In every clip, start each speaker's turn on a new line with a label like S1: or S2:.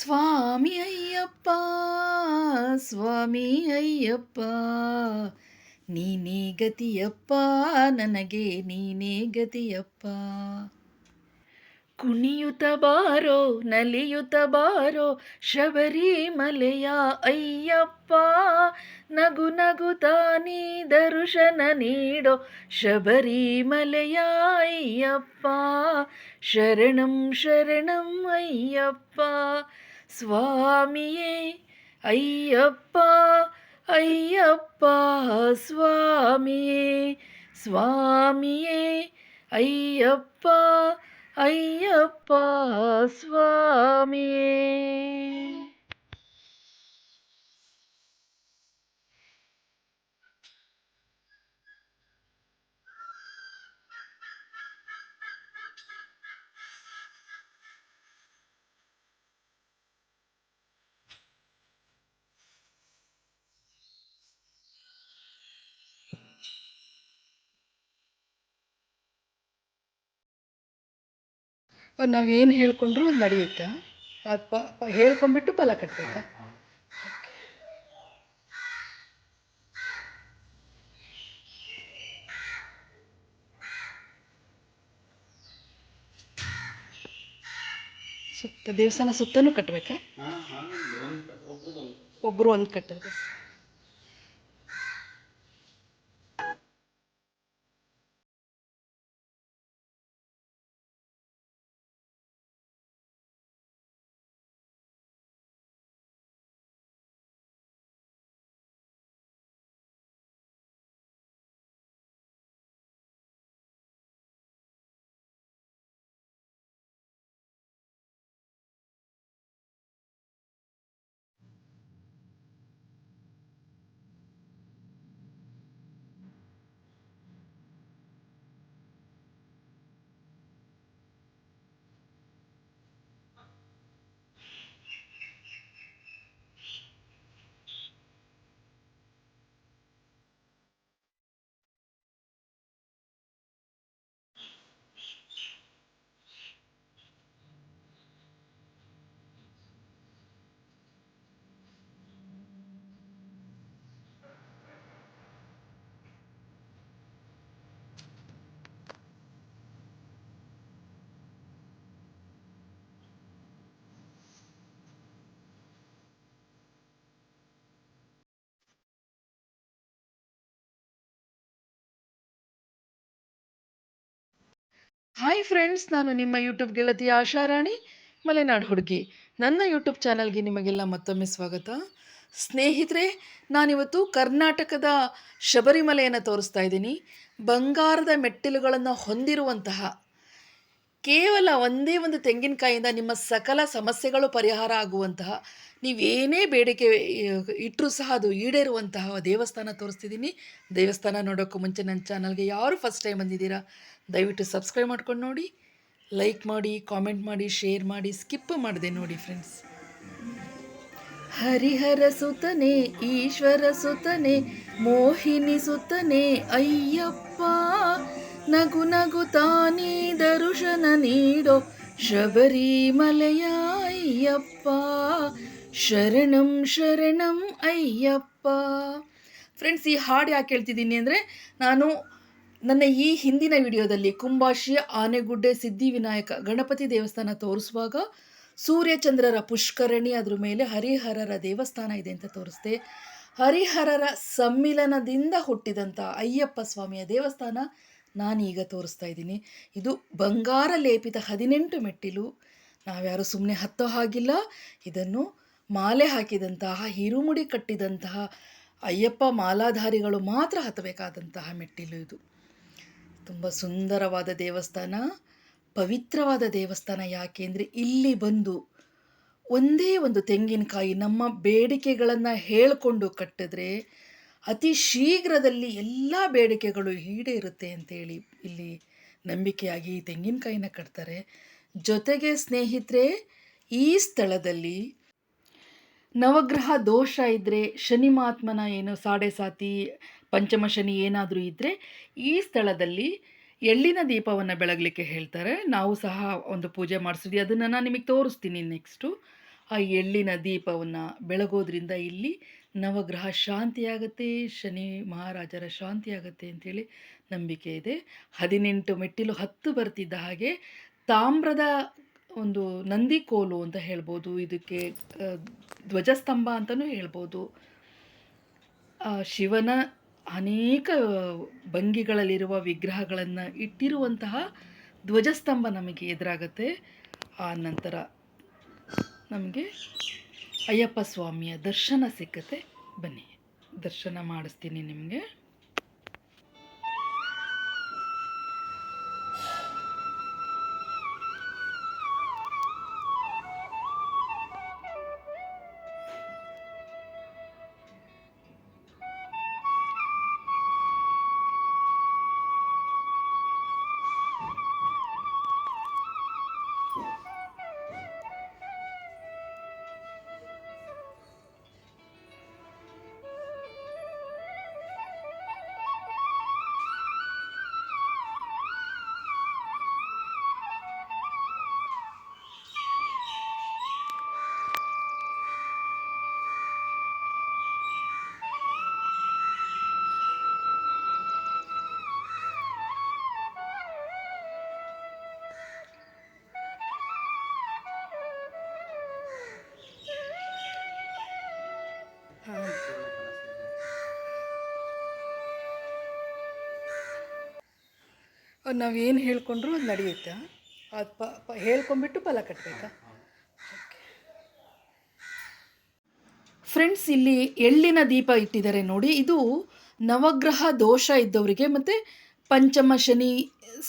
S1: ಸ್ವಾಮಿ ಅಯ್ಯಪ್ಪ ಸ್ವಾಮಿ ಅಯ್ಯಪ್ಪ ನೀನೇ ಗತಿಯಪ್ಪ ನನಗೆ ನೀನೇ ಗತಿಯಪ್ಪ ಕುಣಿಯುತ್ತ ಬಾರೋ ನಲಿಯುತ್ತ ಬಾರೋ ಶಬರಿಮಲೆಯ ಅಯ್ಯಪ್ಪ ನಗು ನಗುತ್ತಾನೆ ದರ್ಶನ ನೀಡೋ ಶಬರಿಮಲೆಯ ಅಯ್ಯಪ್ಪ ಶರಣಂ ಶರಣಂ ಅಯ್ಯಪ್ಪ ಸ್ವಾಮಿಯೇ ಅಯ್ಯಪ್ಪ ಅಯ್ಯಪ್ಪ ಸ್ವಾಮಿಯೇ ಸ್ವಾಮಿಯೇ ಅಯ್ಯಪ್ಪ ಅಯ್ಯಪ್ಪ ಸ್ವಾಮಿಯೇ. ನಾವೇನು ಹೇಳ್ಕೊಂಡ್ರು ನಡೆಯುತ್ತಾ? ಹೇಳ್ಕೊಂಡ್ಬಿಟ್ಟು ಫಲ ಕಟ್ಟಬೇಕಾ? ದೇವಸ್ಥಾನ ಸುತ್ತನೂ ಕಟ್ಟಬೇಕಾ? ಒಬ್ಬರು ಒಂದು ಕಟ್ಟೋದು. ಹಾಯ್ ಫ್ರೆಂಡ್ಸ್, ನಾನು ನಿಮ್ಮ ಯೂಟ್ಯೂಬ್ ಗೆಳತಿ ಆಶಾರಾಣಿ ಮಲೆನಾಡು ಹುಡುಗಿ. ನನ್ನ ಯೂಟ್ಯೂಬ್ ಚಾನಲ್ಗೆ ನಿಮಗೆಲ್ಲ ಮತ್ತೊಮ್ಮೆ ಸ್ವಾಗತ. ಸ್ನೇಹಿತರೆ, ನಾನಿವತ್ತು ಕರ್ನಾಟಕದ ಶಬರಿಮಲೆಯನ್ನು ತೋರಿಸ್ತಾ ಇದ್ದೀನಿ. ಬಂಗಾರದ ಮೆಟ್ಟಿಲುಗಳನ್ನು ಹೊಂದಿರುವಂತಹ, ಕೇವಲ ಒಂದೇ ಒಂದು ತೆಂಗಿನಕಾಯಿಯಿಂದ ನಿಮ್ಮ ಸಕಲ ಸಮಸ್ಯೆಗಳು ಪರಿಹಾರ ಆಗುವಂತಹ, ನೀವೇನೇ ಬೇಡಿಕೆ ಇಟ್ಟರೂ ಸಹ ಅದು ಈಡೇರುವಂತಹ ದೇವಸ್ಥಾನ ತೋರಿಸ್ತಿದ್ದೀನಿ. ದೇವಸ್ಥಾನ ನೋಡೋಕ್ಕೂ ಮುಂಚೆ ನನ್ನ ಚಾನಲ್ಗೆ ಯಾರು ಫಸ್ಟ್ ಟೈಮ್ ಬಂದಿದ್ದೀರಾ, ದಯವಿಟ್ಟು ಸಬ್ಸ್ಕ್ರೈಬ್ ಮಾಡ್ಕೊಂಡು ನೋಡಿ, ಲೈಕ್ ಮಾಡಿ, ಕಾಮೆಂಟ್ ಮಾಡಿ, ಶೇರ್ ಮಾಡಿ, ಸ್ಕಿಪ್ ಮಾಡಿದೆ ನೋಡಿ ಫ್ರೆಂಡ್ಸ್. ಹರಿಹರ ಸುತನೆ ಈಶ್ವರ ಸುತನೆ ಮೋಹಿನಿ ಸುತನೆ ಅಯ್ಯಪ್ಪ ನಗು ನಗು ತಾನೇ ದರ್ಶನ ನೀಡೋ ಶಬರಿಮಲೆಯ ಅಯ್ಯಪ್ಪ ಶರಣಂ ಶರಣಂ ಅಯ್ಯಪ್ಪ. ಫ್ರೆಂಡ್ಸ್, ಈ ಹಾಡು ಯಾಕೆ ಹೇಳ್ತಿದ್ದೀನಿ ಅಂದರೆ, ನಾನು ನನ್ನ ಈ ಹಿಂದಿನ ವಿಡಿಯೋದಲ್ಲಿ ಕುಂಬಾಶಿಯ ಆನೆಗುಡ್ಡೆ ಸಿದ್ಧಿವಿನಾಯಕ ಗಣಪತಿ ದೇವಸ್ಥಾನ ತೋರಿಸುವಾಗ ಸೂರ್ಯಚಂದ್ರರ ಪುಷ್ಕರಣಿ, ಅದ್ರ ಮೇಲೆ ಹರಿಹರರ ದೇವಸ್ಥಾನ ಇದೆ ಅಂತ ತೋರಿಸ್ದೆ. ಹರಿಹರರ ಸಮ್ಮಿಲನದಿಂದ ಹುಟ್ಟಿದಂಥ ಅಯ್ಯಪ್ಪ ಸ್ವಾಮಿಯ ದೇವಸ್ಥಾನ ನಾನೀಗ ತೋರಿಸ್ತಾ ಇದ್ದೀನಿ. ಇದು ಬಂಗಾರ ಲೇಪಿತ 18 ಮೆಟ್ಟಿಲು. ನಾವ್ಯಾರು ಸುಮ್ಮನೆ ಹತ್ತೋ ಹಾಗಿಲ್ಲ. ಇದನ್ನು ಮಾಲೆ ಹಾಕಿದಂತಹ, ಹಿರುಮುಡಿ ಕಟ್ಟಿದಂತಹ ಅಯ್ಯಪ್ಪ ಮಾಲಾಧಾರಿಗಳು ಮಾತ್ರ ಹತ್ತಬೇಕಾದಂತಹ ಮೆಟ್ಟಿಲು ಇದು. ತುಂಬ ಸುಂದರವಾದ ದೇವಸ್ಥಾನ, ಪವಿತ್ರವಾದ ದೇವಸ್ಥಾನ. ಯಾಕೆಂದರೆ ಇಲ್ಲಿ ಬಂದು ಒಂದೇ ಒಂದು ತೆಂಗಿನಕಾಯಿ ನಮ್ಮ ಬೇಡಿಕೆಗಳನ್ನು ಹೇಳಿಕೊಂಡು ಕಟ್ಟಿದ್ರೆ ಅತಿ ಶೀಘ್ರದಲ್ಲಿ ಎಲ್ಲ ಬೇಡಿಕೆಗಳು ಈಡೇರುತ್ತೆ ಅಂತೇಳಿ ಇಲ್ಲಿ ನಂಬಿಕೆಯಾಗಿ ತೆಂಗಿನಕಾಯಿನ ಕಟ್ತಾರೆ. ಜೊತೆಗೆ ಸ್ನೇಹಿತರೆ, ಈ ಸ್ಥಳದಲ್ಲಿ ನವಗ್ರಹ ದೋಷ ಇದ್ದರೆ, ಶನಿ ಮಹಾತ್ಮನ ಏನು ಸಾಡೆ ಸಾತಿ ಪಂಚಮ ಶನಿ ಏನಾದರೂ ಇದ್ದರೆ ಈ ಸ್ಥಳದಲ್ಲಿ ಎಳ್ಳಿನ ದೀಪವನ್ನು ಬೆಳಗಲಿಕ್ಕೆ ಹೇಳ್ತಾರೆ. ನಾವು ಸಹ ಒಂದು ಪೂಜೆ ಮಾಡಿಸಿದ್ವಿ, ಅದನ್ನು ನಾನು ನಿಮಗೆ ತೋರಿಸ್ತೀನಿ ನೆಕ್ಸ್ಟು. ಆ ಎಳ್ಳಿನ ದೀಪವನ್ನು ಬೆಳಗೋದ್ರಿಂದ ಇಲ್ಲಿ ನವಗ್ರಹ ಶಾಂತಿಯಾಗತ್ತೆ, ಶನಿ ಮಹಾರಾಜರ ಶಾಂತಿಯಾಗತ್ತೆ ಅಂಥೇಳಿ ನಂಬಿಕೆ ಇದೆ. 18 ಮೆಟ್ಟಿಲು ಹತ್ತು ಬರ್ತಿದ್ದ ಹಾಗೆ ತಾಮ್ರದ ಒಂದು ನಂದಿ ಕೋಲು ಅಂತ ಹೇಳ್ಬೋದು, ಇದಕ್ಕೆ ಧ್ವಜಸ್ತಂಭ ಅಂತಲೂ ಹೇಳ್ಬೋದು. ಶಿವನ ಅನೇಕ ಭಂಗಿಗಳಲ್ಲಿರುವ ವಿಗ್ರಹಗಳನ್ನು ಇಟ್ಟಿರುವಂತಹ ಧ್ವಜಸ್ತಂಭ ನಮಗೆ ಎದುರಾಗತ್ತೆ. ಆ ನಂತರ ನಮಗೆ ಅಯ್ಯಪ್ಪ ಸ್ವಾಮಿಯ ದರ್ಶನ ಸಿಕ್ಕತ್ತೆ. ಬನ್ನಿ ದರ್ಶನ ಮಾಡಿಸ್ತೀನಿ ನಿಮಗೆ. ನಾವೇನು ಹೇಳ್ಕೊಂಡ್ರು ಅದು ನಡೆಯುತ್ತಾ? ಅದು ಹೇಳ್ಕೊಂಬಿಟ್ಟು ಫಲ ಕಟ್ಟಬೇಕಾ? ಫ್ರೆಂಡ್ಸ್, ಇಲ್ಲಿ ಎಳ್ಳಿನ ದೀಪ ಇಟ್ಟಿದ್ದಾರೆ ನೋಡಿ. ಇದು ನವಗ್ರಹ ದೋಷ ಇದ್ದವರಿಗೆ ಮತ್ತು ಪಂಚಮ ಶನಿ,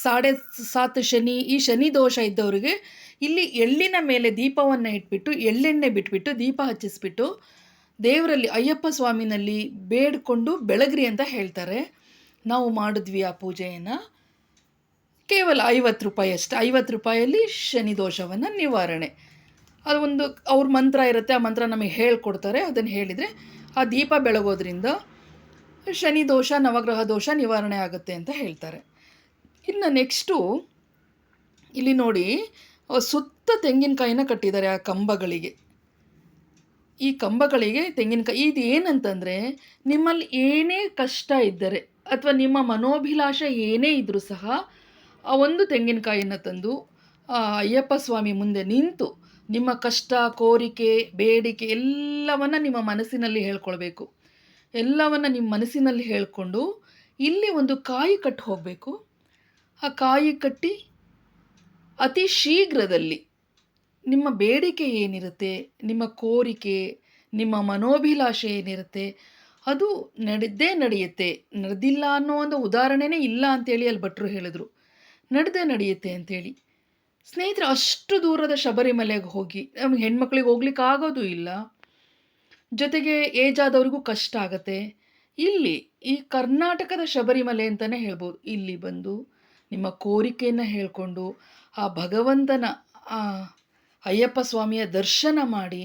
S1: 7.5 ಶನಿ, ಈ ಶನಿ ದೋಷ ಇದ್ದವರಿಗೆ ಇಲ್ಲಿ ಎಳ್ಳಿನ ಮೇಲೆ ದೀಪವನ್ನು ಇಟ್ಬಿಟ್ಟು ಎಳ್ಳೆಣ್ಣೆ ಬಿಟ್ಬಿಟ್ಟು ದೀಪ ಹಚ್ಚಿಸ್ಬಿಟ್ಟು ದೇವರಲ್ಲಿ ಅಯ್ಯಪ್ಪ ಸ್ವಾಮಿನಲ್ಲಿ ಬೇಡಿಕೊಂಡು ಬೆಳಗ್ರಿ ಅಂತ ಹೇಳ್ತಾರೆ. ನಾವು ಮಾಡಿದ್ವಿ ಆ ಪೂಜೆಯನ್ನು. ಕೇವಲ 50 ರೂಪಾಯಿ ಅಷ್ಟೇ. 50 ರೂಪಾಯಲ್ಲಿ ಶನಿ ದೋಷವನ್ನು ನಿವಾರಣೆ. ಅದು ಒಂದು ಅವ್ರ ಮಂತ್ರ ಇರುತ್ತೆ, ಆ ಮಂತ್ರ ನಮಗೆ ಹೇಳ್ಕೊಡ್ತಾರೆ. ಅದನ್ನು ಹೇಳಿದರೆ ಆ ದೀಪ ಬೆಳಗೋದ್ರಿಂದ ಶನಿ ದೋಷ, ನವಗ್ರಹ ದೋಷ ನಿವಾರಣೆ ಆಗುತ್ತೆ ಅಂತ ಹೇಳ್ತಾರೆ. ಇನ್ನು ನೆಕ್ಸ್ಟು ಇಲ್ಲಿ ನೋಡಿ, ಸುತ್ತ ತೆಂಗಿನಕಾಯಿನ ಕಟ್ಟಿದ್ದಾರೆ ಆ ಕಂಬಗಳಿಗೆ. ಈ ಕಂಬಗಳಿಗೆ ತೆಂಗಿನಕಾಯಿ. ಇದು ಏನಂತಂದರೆ, ನಿಮ್ಮಲ್ಲಿ ಏನೇ ಕಷ್ಟ ಇದ್ದರೆ ಅಥವಾ ನಿಮ್ಮ ಮನೋಭಿಲಾಷೆ ಏನೇ ಇದ್ದರೂ ಸಹ ಆ ಒಂದು ತೆಂಗಿನಕಾಯಿಯನ್ನು ತಂದು ಅಯ್ಯಪ್ಪ ಸ್ವಾಮಿ ಮುಂದೆ ನಿಂತು ನಿಮ್ಮ ಕಷ್ಟ, ಕೋರಿಕೆ, ಬೇಡಿಕೆ ಎಲ್ಲವನ್ನು ನಿಮ್ಮ ಮನಸ್ಸಿನಲ್ಲಿ ಹೇಳ್ಕೊಳ್ಬೇಕು. ಎಲ್ಲವನ್ನು ನಿಮ್ಮ ಮನಸ್ಸಿನಲ್ಲಿ ಹೇಳಿಕೊಂಡು ಇಲ್ಲಿ ಒಂದು ಕಾಯಿ ಕಟ್ಟಿ ಹೋಗಬೇಕು. ಆ ಕಾಯಿ ಕಟ್ಟಿ ಅತಿ ಶೀಘ್ರದಲ್ಲಿ ನಿಮ್ಮ ಬೇಡಿಕೆ ಏನಿರುತ್ತೆ, ನಿಮ್ಮ ಕೋರಿಕೆ, ನಿಮ್ಮ ಮನೋಭಿಲಾಷೆ ಏನಿರುತ್ತೆ ಅದು ನಡೆಯುತ್ತೆ. ನಡೆದಿಲ್ಲ ಅನ್ನೋ ಒಂದು ಉದಾಹರಣೆನೇ ಇಲ್ಲ ಅಂತೇಳಿ ಅಲ್ಲಿ ಭಟ್ರು ಹೇಳಿದ್ರು. ನಡೆಯುತ್ತೆ ಅಂಥೇಳಿ. ಸ್ನೇಹಿತರೆ, ಅಷ್ಟು ದೂರದ ಶಬರಿಮಲೆಗೆ ಹೋಗಿ ನಮಗೆ ಹೆಣ್ಮಕ್ಳಿಗೆ ಹೋಗ್ಲಿಕ್ಕೆ ಆಗೋದು ಇಲ್ಲ, ಜೊತೆಗೆ ಏಜ್ ಆದವ್ರಿಗೂ ಕಷ್ಟ ಆಗತ್ತೆ. ಇಲ್ಲಿ ಈ ಕರ್ನಾಟಕದ ಶಬರಿಮಲೆ ಅಂತಲೇ ಹೇಳ್ಬೋದು. ಇಲ್ಲಿ ಬಂದು ನಿಮ್ಮ ಕೋರಿಕೆಯನ್ನು ಹೇಳಿಕೊಂಡು ಆ ಭಗವಂತನ ಅಯ್ಯಪ್ಪ ಸ್ವಾಮಿಯ ದರ್ಶನ ಮಾಡಿ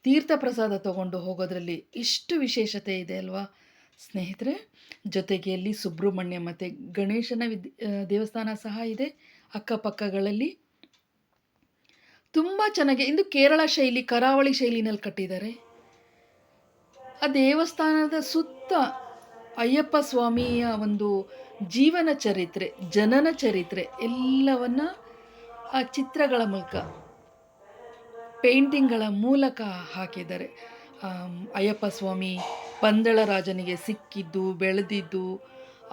S1: ತೀರ್ಥ ಪ್ರಸಾದ ತಗೊಂಡು ಹೋಗೋದ್ರಲ್ಲಿ ಇಷ್ಟು ವಿಶೇಷತೆ ಇದೆ ಅಲ್ವಾ ಸ್ನೇಹಿತರೆ. ಜೊತೆಗೆ ಅಲ್ಲಿ ಸುಬ್ರಹ್ಮಣ್ಯ ಮತ್ತು ಗಣೇಶನ ದೇವಸ್ಥಾನ ಸಹ ಇದೆ ಅಕ್ಕಪಕ್ಕಗಳಲ್ಲಿ. ತುಂಬ ಚೆನ್ನಾಗಿ, ಇದು ಕೇರಳ ಶೈಲಿ, ಕರಾವಳಿ ಶೈಲಿನಲ್ಲಿ ಕಟ್ಟಿದ್ದಾರೆ. ಆ ದೇವಸ್ಥಾನದ ಸುತ್ತ ಅಯ್ಯಪ್ಪ ಸ್ವಾಮಿಯ ಒಂದು ಜೀವನ ಚರಿತ್ರೆ, ಜನನ ಚರಿತ್ರೆ ಎಲ್ಲವನ್ನು ಆ ಚಿತ್ರಗಳ ಮೂಲಕ, ಪೇಂಟಿಂಗ್ಗಳ ಮೂಲಕ ಹಾಕಿದ್ದಾರೆ. ಅಯ್ಯಪ್ಪ ಸ್ವಾಮಿ ಪಂದಳ ರಾಜನಿಗೆ ಸಿಕ್ಕಿದ್ದು, ಬೆಳೆದಿದ್ದು,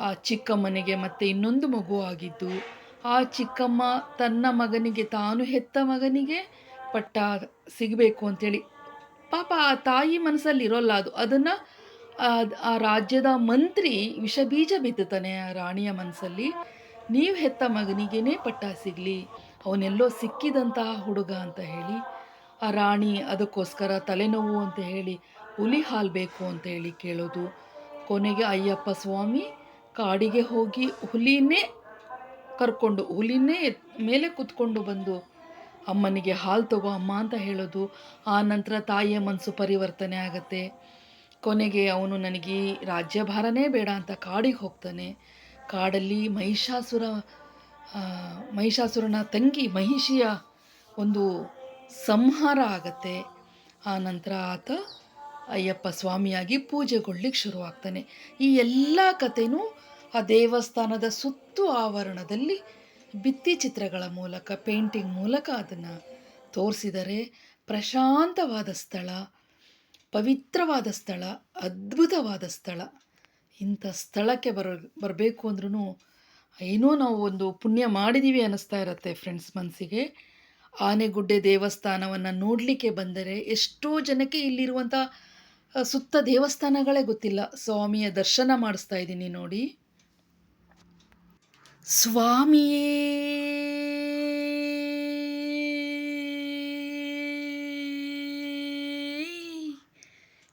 S1: ಆ ಚಿಕ್ಕಮ್ಮನಿಗೆ ಮತ್ತು ಇನ್ನೊಂದು ಮಗು ಆಗಿದ್ದು, ಆ ಚಿಕ್ಕಮ್ಮ ತನ್ನ ಮಗನಿಗೆ, ತಾನು ಹೆತ್ತ ಮಗನಿಗೆ ಪಟ್ಟ ಸಿಗಬೇಕು ಅಂಥೇಳಿ ಪಾಪ ಆ ತಾಯಿ ಮನಸ್ಸಲ್ಲಿ ಇರೋಲ್ಲ ಅದು. ಅದನ್ನು ಆ ರಾಜ್ಯದ ಮಂತ್ರಿ ವಿಷಬೀಜ ಬಿತ್ತುತ್ತಾನೆ ಆ ರಾಣಿಯ ಮನಸ್ಸಲ್ಲಿ, ನೀವು ಹೆತ್ತ ಮಗನಿಗೇ ಪಟ್ಟ ಸಿಗಲಿ, ಅವನೆಲ್ಲೋ ಸಿಕ್ಕಿದಂತಹ ಹುಡುಗ ಅಂತ ಹೇಳಿ. ಆ ರಾಣಿ ಅದಕ್ಕೋಸ್ಕರ ತಲೆನೋವು ಅಂತ ಹೇಳಿ ಹುಲಿ ಹಾಲು ಬೇಕು ಅಂತ ಹೇಳಿ ಕೇಳೋದು. ಕೊನೆಗೆ ಅಯ್ಯಪ್ಪ ಸ್ವಾಮಿ ಕಾಡಿಗೆ ಹೋಗಿ ಹುಲಿನೇ ಮೇಲೆ ಕೂತ್ಕೊಂಡು ಬಂದು ಅಮ್ಮನಿಗೆ ಹಾಲು ತಗೋ ಅಮ್ಮ ಅಂತ ಹೇಳೋದು. ಆ ನಂತರ ತಾಯಿಯ ಮನಸ್ಸು ಪರಿವರ್ತನೆ ಆಗುತ್ತೆ. ಕೊನೆಗೆ ಅವನು ನನಗೆ ರಾಜ್ಯಭಾರನೇ ಬೇಡ ಅಂತ ಕಾಡಿಗೆ ಹೋಗ್ತಾನೆ. ಕಾಡಲ್ಲಿ ಮಹಿಷಾಸುರನ ತಂಗಿ ಮಹಿಷಿಯ ಒಂದು ಸಂಹಾರ ಆಗತ್ತೆ. ಆ ನಂತರ ಆತ ಅಯ್ಯಪ್ಪ ಸ್ವಾಮಿಯಾಗಿ ಪೂಜೆಗೊಳ್ಳಿಕ್ಕೆ ಶುರುವಾಗ್ತಾನೆ. ಈ ಎಲ್ಲ ಕಥೆನೂ ಆ ದೇವಸ್ಥಾನದ ಸುತ್ತು ಆವರಣದಲ್ಲಿ ಭಿತ್ತಿ ಚಿತ್ರಗಳ ಮೂಲಕ, ಪೇಂಟಿಂಗ್ ಮೂಲಕ ಅದನ್ನು ತೋರಿಸಿದರೆ. ಪ್ರಶಾಂತವಾದ ಸ್ಥಳ, ಪವಿತ್ರವಾದ ಸ್ಥಳ, ಅದ್ಭುತವಾದ ಸ್ಥಳ. ಇಂಥ ಸ್ಥಳಕ್ಕೆ ಬರಬೇಕು ಅಂದ್ರೂ ಏನೋ ನಾವು ಒಂದು ಪುಣ್ಯ ಮಾಡಿದ್ದೀವಿ ಅನ್ನಿಸ್ತಾ ಇರುತ್ತೆ ಫ್ರೆಂಡ್ಸ್ ಮನಸ್ಸಿಗೆ. ಆನೆಗುಡ್ಡೆ ದೇವಸ್ಥಾನವನ್ನು ನೋಡಲಿಕ್ಕೆ ಬಂದರೆ ಎಷ್ಟೋ ಜನಕ್ಕೆ ಇಲ್ಲಿರುವಂಥ ಸುತ್ತ ದೇವಸ್ಥಾನಗಳೇ ಗೊತ್ತಿಲ್ಲ. ಸ್ವಾಮಿಯ ದರ್ಶನ ಮಾಡಿಸ್ತಾ ಇದ್ದೀನಿ ನೋಡಿ. ಸ್ವಾಮಿಯೇ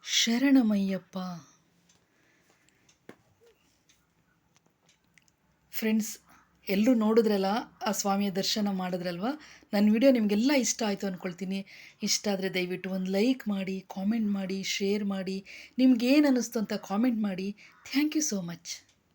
S1: ಶರಣಮಯ್ಯಪ್ಪ. ಫ್ರೆಂಡ್ಸ್, ಎಲ್ಲರೂ ನೋಡಿದ್ರಲ್ಲ, ಆ ಸ್ವಾಮಿಯ ದರ್ಶನ ಮಾಡಿದ್ರಲ್ವ. ನನ್ನ ವಿಡಿಯೋ ನಿಮಗೆಲ್ಲ ಇಷ್ಟ ಆಯಿತು ಅಂದ್ಕೊಳ್ತೀನಿ. ಇಷ್ಟ ಆದರೆ ದಯವಿಟ್ಟು ಒಂದು ಲೈಕ್ ಮಾಡಿ, ಕಾಮೆಂಟ್ ಮಾಡಿ, ಶೇರ್ ಮಾಡಿ. ನಿಮ್ಗೇನು ಅನ್ನಿಸ್ತು ಅಂತ ಕಾಮೆಂಟ್ ಮಾಡಿ. Thank you so much.